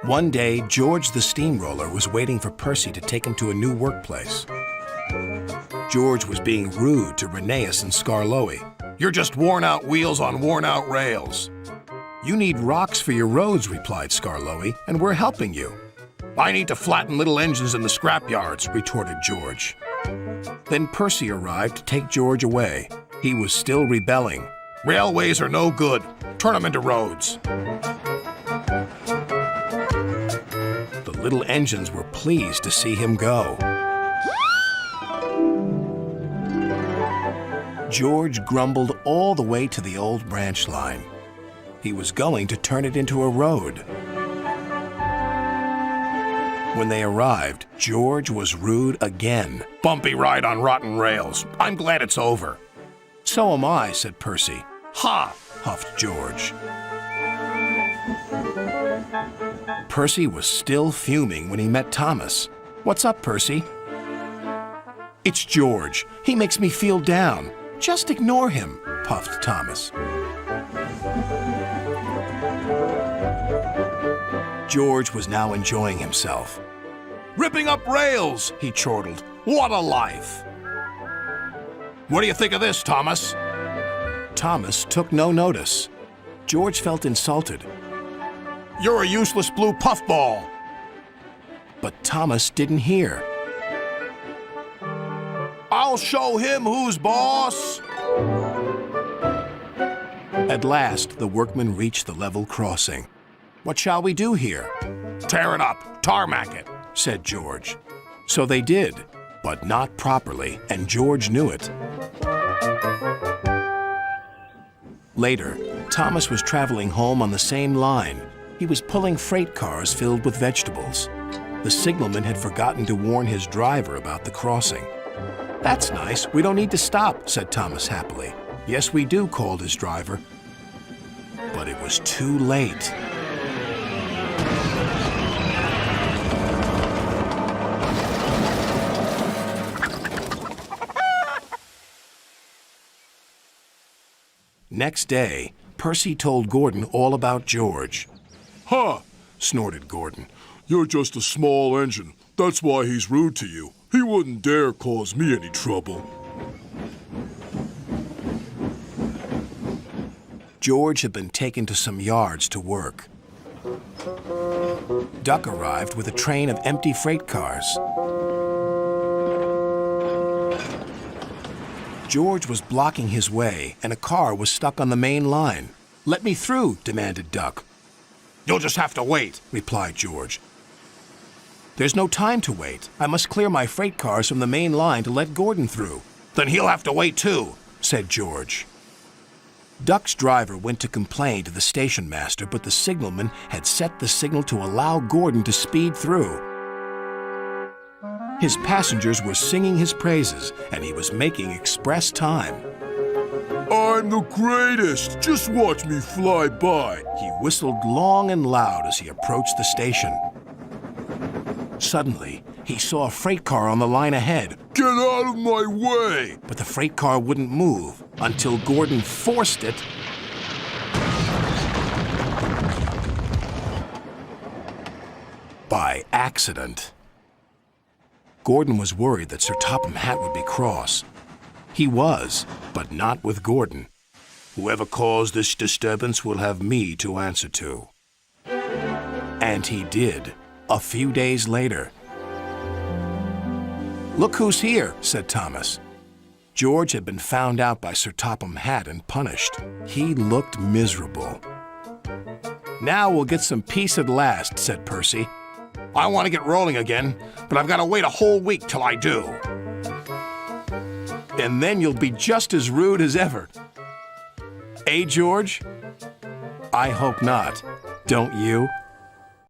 One day, George the steamroller was waiting for Percy to take him to a new workplace. George was being rude to Rheneas and Skarloey. "You're just worn-out wheels on worn-out rails." "You need rocks for your roads," replied Skarloey, "and we're helping you." "I need to flatten little engines in the scrapyards," retorted George. Then Percy arrived to take George away. He was still rebelling. "Railways are no good. Turn them into roads." The little engines were pleased to see him go. George grumbled all the way to the old branch line. He was going to turn it into a road. When they arrived, George was rude again. "Bumpy ride on rotten rails. I'm glad it's over." "So am I," said Percy. "Ha!" huffed George. Percy was still fuming when he met Thomas. "What's up, Percy?" "It's George. He makes me feel down." "Just ignore him," puffed Thomas. George was now enjoying himself. "Ripping up rails," he chortled. "What a life!" "What do you think of this, Thomas?" Thomas took no notice. George felt insulted. "You're a useless blue puffball." But Thomas didn't hear. "I'll show him who's boss." At last, the workmen reached the level crossing. "What shall we do here?" "Tear it up, tarmac it," said George. So they did, but not properly, and George knew it. Later, Thomas was traveling home on the same line. He was pulling freight cars filled with vegetables. The signalman had forgotten to warn his driver about the crossing. "That's nice. We don't need to stop," said Thomas happily. "Yes, we do," called his driver. But it was too late. Next day, Percy told Gordon all about George. "Huh!" snorted Gordon. "You're just a small engine. That's why he's rude to you. He wouldn't dare cause me any trouble." George had been taken to some yards to work. Duck arrived with a train of empty freight cars. George was blocking his way, and a car was stuck on the main line. "Let me through," demanded Duck. "You'll just have to wait," replied George. "There's no time to wait. I must clear my freight cars from the main line to let Gordon through." "Then he'll have to wait too," said George. Duck's driver went to complain to the station master, but the signalman had set the signal to allow Gordon to speed through. His passengers were singing his praises, and he was making express time. "I'm the greatest! Just watch me fly by!" He whistled long and loud as he approached the station. Suddenly, he saw a freight car on the line ahead. "Get out of my way!" But the freight car wouldn't move until Gordon forced it by accident. Gordon was worried that Sir Topham Hatt would be cross. He was, but not with Gordon. "Whoever caused this disturbance will have me to answer to." And he did, a few days later. "Look who's here," said Thomas. George had been found out by Sir Topham Hatt and punished. He looked miserable. "Now we'll get some peace at last," said Percy. "I want to get rolling again, but I've got to wait a whole week till I do." "And then you'll be just as rude as ever." "Eh, George?" "I hope not. Don't you?"